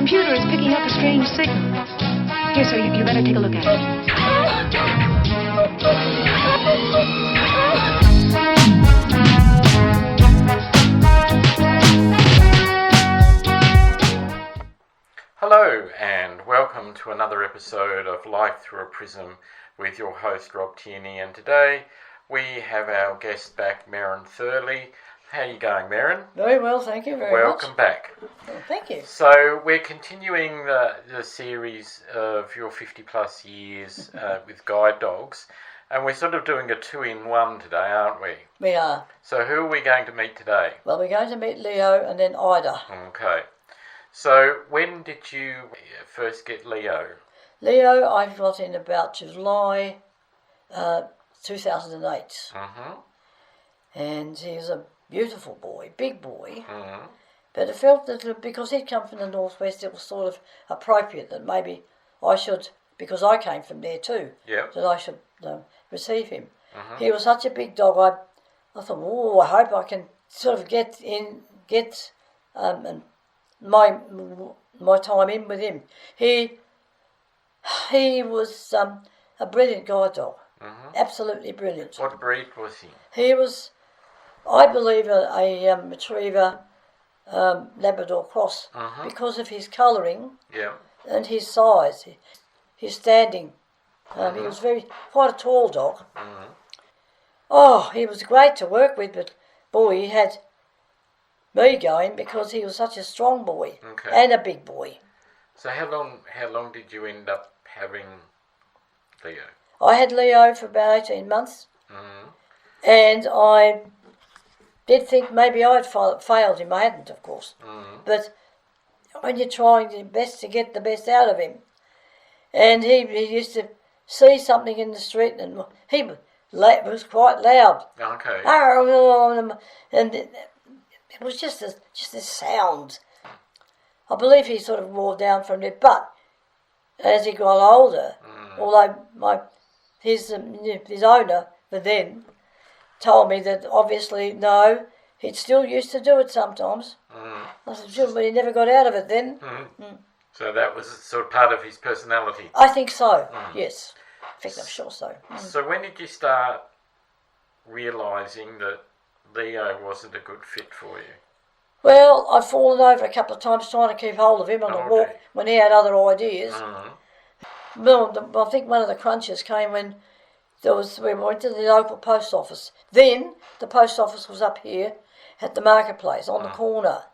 computer is picking up a strange signal. Here, sir, you better take a look at it. Hello and welcome to another episode of Life Through a Prism with your host Rob Tierney, and today we have our guest back, Merran Thurley. How are you going, Merran? Very well, thank you very Welcome much. back. Well, thank you. So we're continuing the series of your 50 plus years with guide dogs, and we're sort of doing a two-in-one today, aren't we? We are. So who are we going to meet today? Well, we're going to meet Leo and then Ida. Okay. So when did you first get Leo? Leo I got in about July 2008. Mm-hmm. And he was a beautiful boy, big boy. Mm-hmm. But I felt that because he'd come from the northwest, it was sort of appropriate that maybe I should, because I came from there too, Yep. that I should receive him. Mm-hmm. He was such a big dog. I thought, oh, I hope I can sort of get my time in with him. He was a brilliant guide dog, absolutely brilliant. What breed was he? He was, I believe, a retriever Labrador cross because of his colouring and his size, his standing. He was quite a tall dog. Oh, he was great to work with, but boy, he had me going because he was such a strong boy and a big boy. So how long did you end up having Leo? I had Leo for about 18 months, and I did think maybe I'd failed him. I hadn't, of course, but when you're trying your best to get the best out of him, and he used to see something in the street, and he was quite loud. Okay. And it was just this sound. I believe he sort of wore down from it, but as he got older, although his owner, but then, told me that obviously no, he still used to do it sometimes. I said, sure, but he never got out of it then. So that was sort of part of his personality. I think so. Yes, in fact, I'm sure so. So when did you start realising that Leo wasn't a good fit for you? Well, I'd fallen over a couple of times trying to keep hold of him on the walk when he had other ideas. Well, I think one of the crunches came when we went to the local post office. Then the post office was up here at the marketplace on the corner.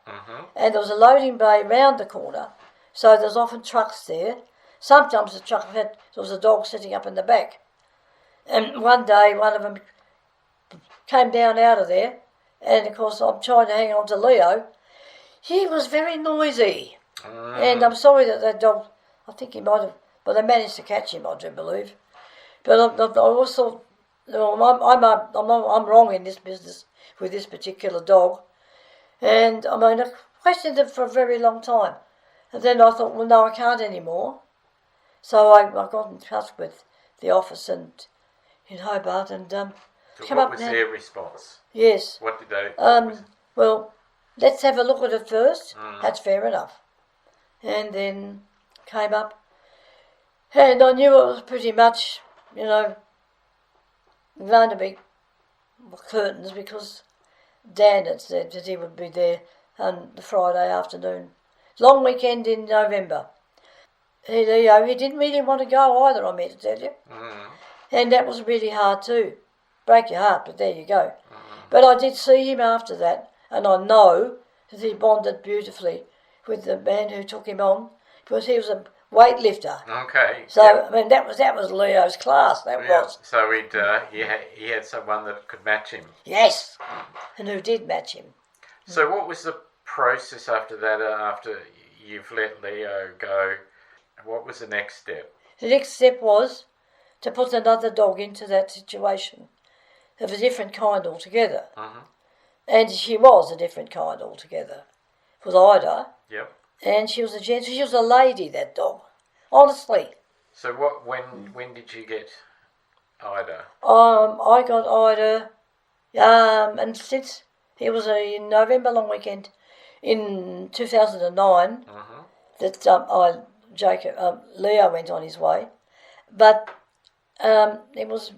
And there was a loading bay round the corner, so there was often trucks there. Sometimes the truck there was a dog sitting up in the back. And one day one of them came down out of there, and of course I'm trying to hang on to Leo. He was very noisy, and I'm sorry that dog, I think he might have, but they managed to catch him, I do believe. But I always thought, I'm wrong in this business with this particular dog, and I mean I questioned it for a very long time, and then I thought, well no, I can't anymore. So I got in touch with the office in Hobart and so what was their response? Yes. What did they... well, let's have a look at it first. That's fair enough. And then came up, and I knew it was pretty much, going to be curtains because Dan had said that he would be there on the Friday afternoon. Long weekend in November. He didn't really want to go either, I meant to tell you. And that was really hard too. Break your heart, but there you go. But I did see him after that, and I know that he bonded beautifully with the man who took him on, because he was a weightlifter. Okay. So I mean that was Leo's class. That was. So he had someone that could match him. Yes, and who did match him. So what was the process after that? After you've let Leo go, what was the next step? The next step was to put another dog into that situation of a different kind altogether. And she was a different kind altogether. It was Ida. Yep. And she was a lady, that dog. Honestly. So when did you get Ida? I got Ida, and since it was a November long weekend in 2009, that Leo went on his way. But it was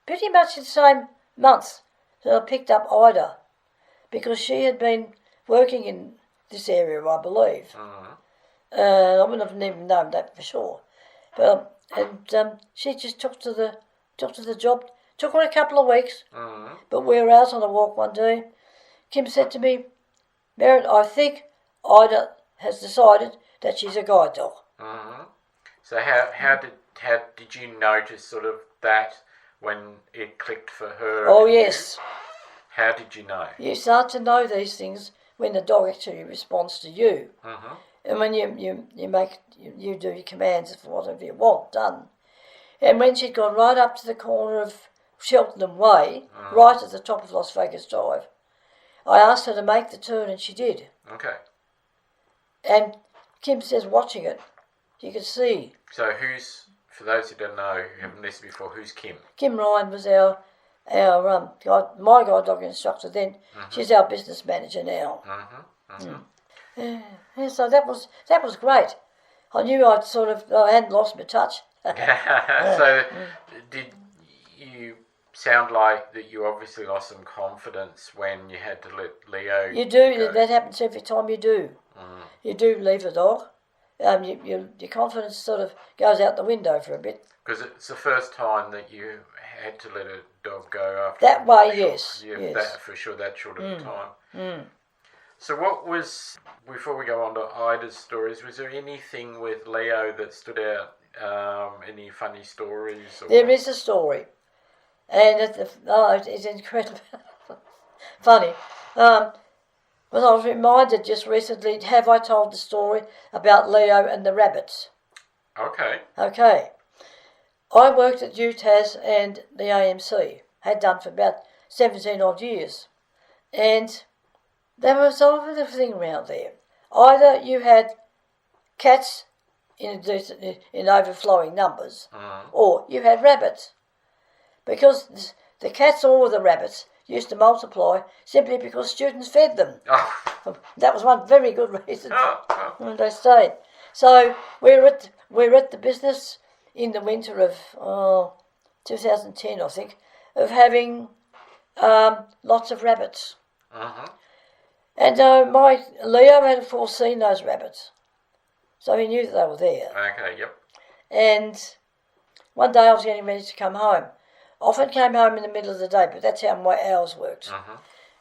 pretty much the same month that I picked up Ida, because she had been working in this area, I believe. I wouldn't have even known that for sure. But she just took to the job. Took her a couple of weeks, but we were out on a walk one day. Kim said to me, "Merran, I think Ida has decided that she's a guide dog." So how did you notice sort of that when it clicked for her? Oh yes. How did you know? You start to know these things when the dog actually responds to you, and when you do your commands for whatever you want done. And when she'd gone right up to the corner of Cheltenham Way, right at the top of Las Vegas Drive, I asked her to make the turn, and she did. Okay. And Kim says, watching it, you could see. So for those who don't know, who haven't listened before, who's Kim? Kim Ryan was my guide dog instructor then. She's our business manager now. Yeah, so that was great. I knew I hadn't lost my touch. So did you sound like that you obviously lost some confidence when you had to let Leo You do. go? That happens every time you do. You do leave a dog. Your confidence sort of goes out the window for a bit. Because it's the first time that you had to let a dog go after that way, yes. Yes. That for sure, that short of a time. So what was, before we go on to Ida's stories, was there anything with Leo that stood out? Any funny stories? Or? There is a story, and it's incredible, funny. But I was reminded just recently, have I told the story about Leo and the rabbits? Okay. I worked at UTAS and the AMC, had done for about 17 odd years, and there was sort of a thing around there. Either you had cats in overflowing numbers, or you had rabbits, because the cats or the rabbits used to multiply simply because students fed them. That was one very good reason when they stayed. So we were at the business in the winter of 2010, I think, of having lots of rabbits. And my Leo had foreseen those rabbits, so he knew that they were there. Okay, yep. And one day I was getting ready to come home. Often came home in the middle of the day, but that's how my hours worked.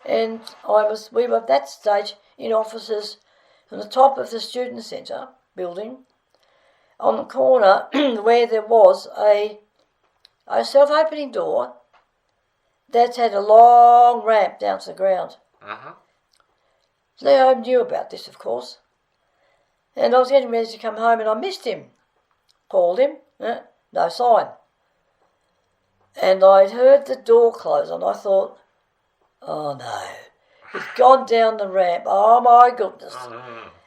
And we were at that stage in offices on the top of the student centre building, on the corner where there was a self-opening door that had a long ramp down to the ground. Leo knew about this, of course. And I was getting ready to come home and I missed him. Called him, no sign. And I'd heard the door close and I thought, oh no, he's gone down the ramp. Oh my goodness.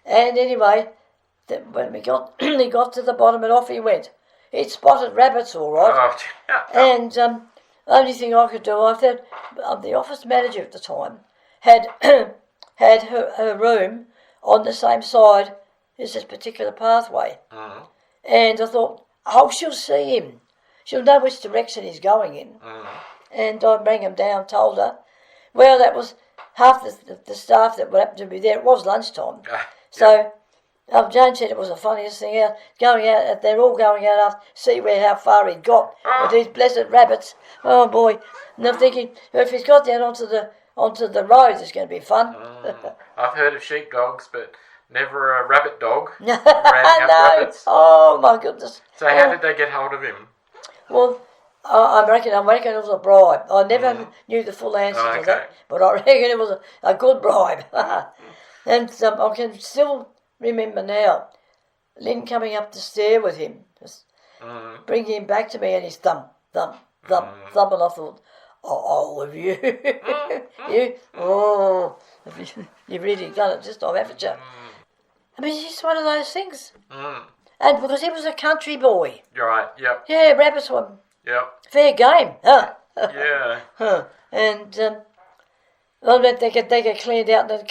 And anyway, when he got to the bottom and off he went. He'd spotted rabbits all right. And the only thing I could do, I said, the office manager at the time had had her room on the same side as this particular pathway. And I thought, she'll see him. She'll know which direction he's going in. And I rang him down, told her. Well, that was half the staff that happened to be there. It was lunchtime. So Jane said it was the funniest thing out. They're all going out to see how far he'd got with these blessed rabbits. Oh boy! And I'm thinking, if he's got down onto the road, it's going to be fun. I've heard of sheepdogs, but never a rabbit dog. No. Rabbits. Oh my goodness! So how did they get hold of him? Well, I reckon it was a bribe. I never knew the full answer to that, but I reckon it was a good bribe. And I can still remember now, Lynn coming up the stair with him, just bringing him back to me, and he's thump, thump, thump, thump, and I thought, have you, you've really done it this time, haven't you? I mean, it's just one of those things. And because he was a country boy. You're right, yep. Yeah, rabbits were fair game. Yeah. And well, they get cleaned out, and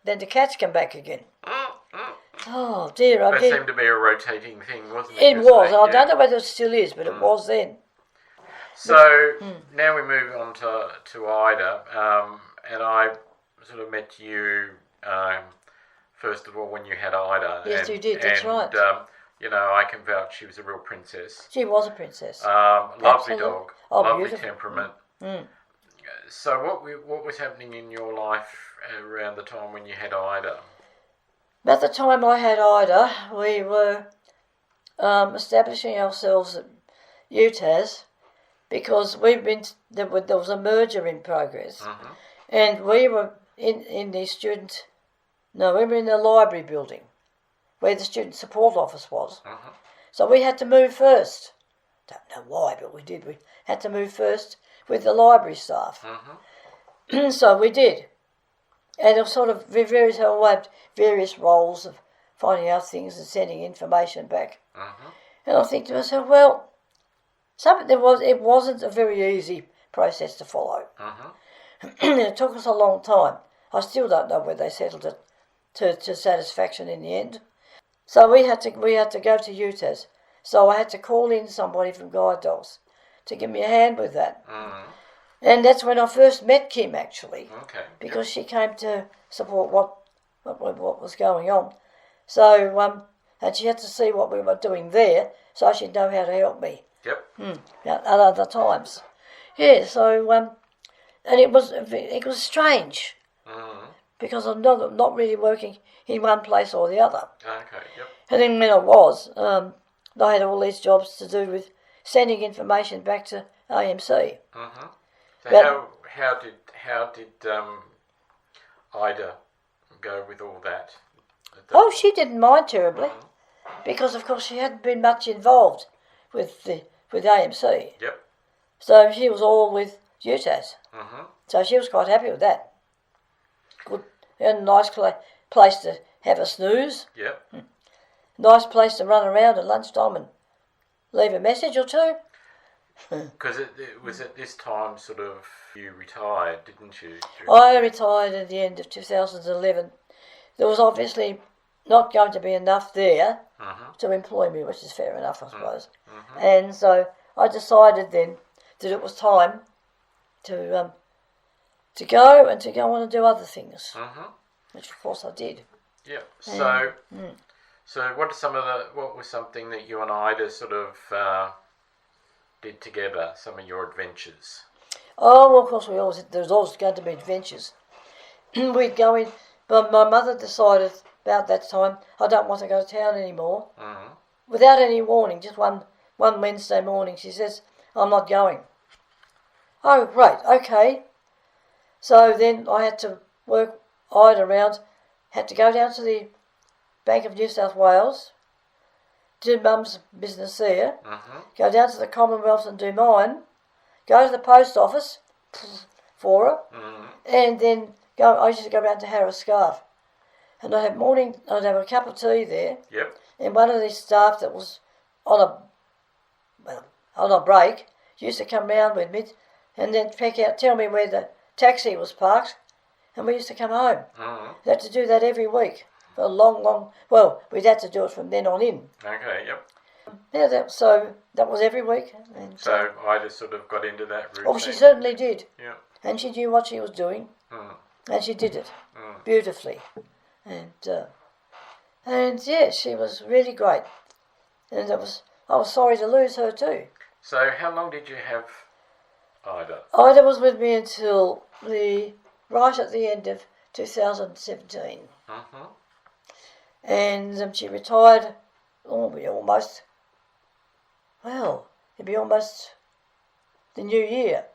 then the cats come back again. Oh dear, I That did. seemed to be a rotating thing, wasn't it? It was. I don't know whether it still is, but it was then. So now we move on to Ida, and I sort of met you first of all when you had Ida. Yes, you did. That's right. You know, I can vouch she was a real princess. She was a princess. Lovely Absolutely. dog, Oh, lovely beautiful. temperament. Mm. So what was happening in your life around the time when you had Ida? At the time I had Ida, we were establishing ourselves at UTAS because there was a merger in progress, and we were in the library building where the student support office was. So we had to move first. Don't know why, but we did. We had to move first with the library staff. So we did. And it was sort of various roles of finding out things and sending information back. And I think to myself, well, it wasn't a very easy process to follow. It took us a long time. I still don't know whether they settled it to satisfaction in the end. So we had to go to UTAS. So I had to call in somebody from Guide Dogs to give me a hand with that. And that's when I first met Kim, actually, because she came to support what was going on. So, and she had to see what we were doing there, so she'd know how to help me. At other times. Yeah. So, and it was strange because I'm not really working in one place or the other. And then when I was, I had all these jobs to do with sending information back to AMC. So how did Ida go with all that? Oh, she didn't mind terribly, because of course she hadn't been much involved with AMC. So she was all with UTAS. So she was quite happy with that. Good, and a nice place to have a snooze. Nice place to run around at lunchtime and leave a message or two. Because it was at this time sort of you retired, didn't you? I retired at the end of 2011. There was obviously not going to be enough there to employ me, which is fair enough, I suppose. And so I decided then that it was time to go and to go on and do other things, which of course I did. So what was something that you and Ida sort of did together? Some of your adventures. Oh, well, of course there was always going to be adventures. We'd go in, but my mother decided about that time I don't want to go to town anymore. Without any warning, just one Wednesday morning, she says, I'm not going. Oh, right, okay. So then I had to work Ida around, had to go down to the Bank of New South Wales, do Mum's business there, go down to the Commonwealth and do mine, go to the post office for her, and then I used to go round to Harris Scarf. And I'd have a cup of tea there, and one of the staff that was on a break used to come round with me and then tell me where the taxi was parked, and we used to come home. We had to do that every week for a long, well, we'd had to do it from then on in. Yeah, so that was every week. And so I just sort of got into that routine. Oh, she certainly did. And she knew what she was doing, and she did it beautifully. And yeah, she was really great. And I was sorry to lose her too. So how long did you have Ida? Ida was with me until right at the end of 2017. And she retired. It'd be almost the new year,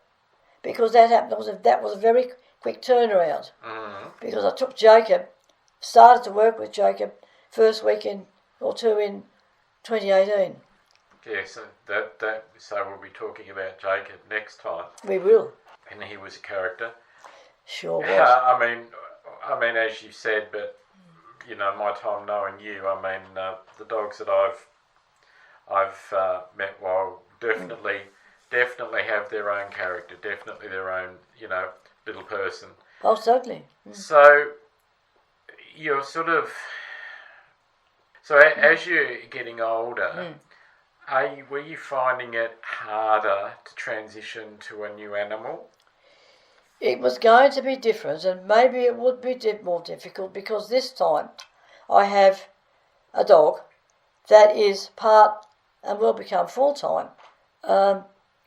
because that happened. That was a very quick turnaround. Because I took Jacob, started to work with Jacob first weekend or two in 2018. Yeah, so so we'll be talking about Jacob next time. We will. And he was a character. Sure was. I mean, as you said, but you know, my time knowing you, I mean, the dogs that I've met, well, definitely have their own character, definitely their own, you know, little person. Oh, certainly. So you're sort of So as you're getting older, were you finding it harder to transition to a new animal? It was going to be different, and maybe it would be more difficult because this time I have a dog that is part and will become full-time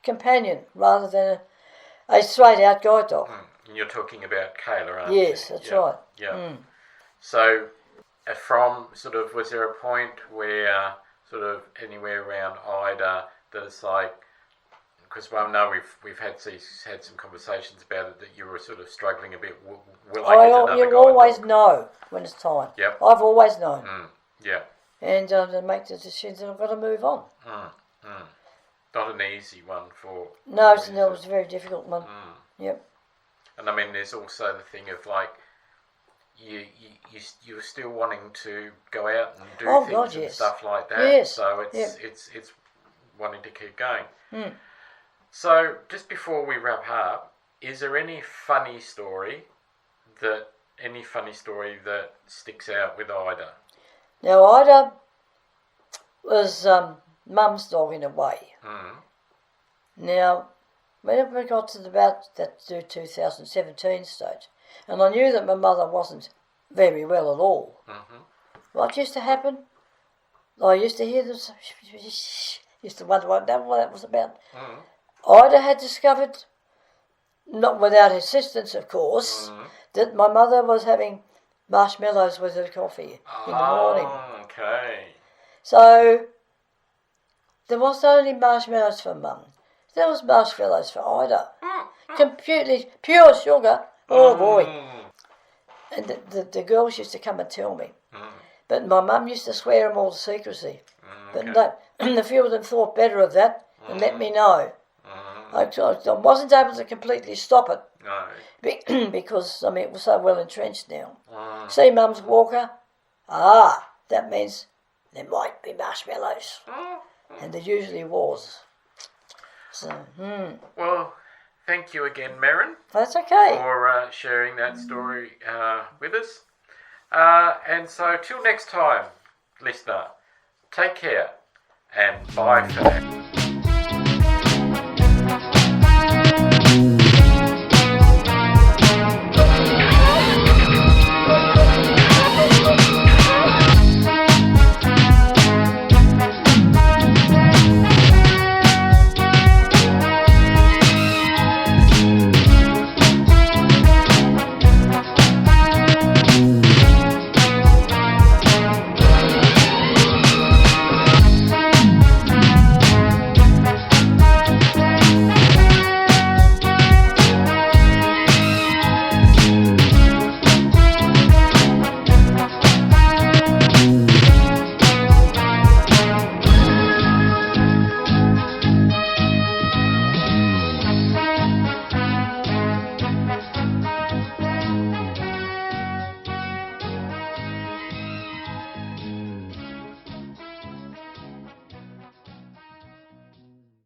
companion rather than a straight-out guide dog. And you're talking about Kayla, aren't you? Yes, that's right. Yeah. So from sort of, was there a point where sort of anywhere around Ida that it's like, because I know we've had some conversations about it, that you were sort of struggling a bit. You always know when it's time. Yep. I've always known. Yeah. And to make the decision that I've got to move on. Not an easy one for... No, it was a very difficult one. Yep. And I mean, there's also the thing of like, you're still wanting to go out and do things and stuff like that. Yes. So it's wanting to keep going. So just before we wrap up, is there any funny story that sticks out with Ida? Now Ida was Mum's dog in a way. Now, when we got to about that 2017 stage, and I knew that my mother wasn't very well at all, what used to happen? I used to hear this, used to wonder what that was about. Ida had discovered, not without assistance of course, that my mother was having marshmallows with her coffee in the morning. Okay. So there wasn't only marshmallows for Mum, there was marshmallows for Ida. Completely pure sugar. Oh boy. And the girls used to come and tell me. But my mum used to swear them all to secrecy. But a few of them thought better of that and let me know. I wasn't able to completely stop it. No. Because, it was so well entrenched now. See Mum's walker? That means there might be marshmallows. And there usually was. So, Well, thank you again, Merran. That's okay. For sharing that story with us. And so, till next time, listener, take care and bye for now.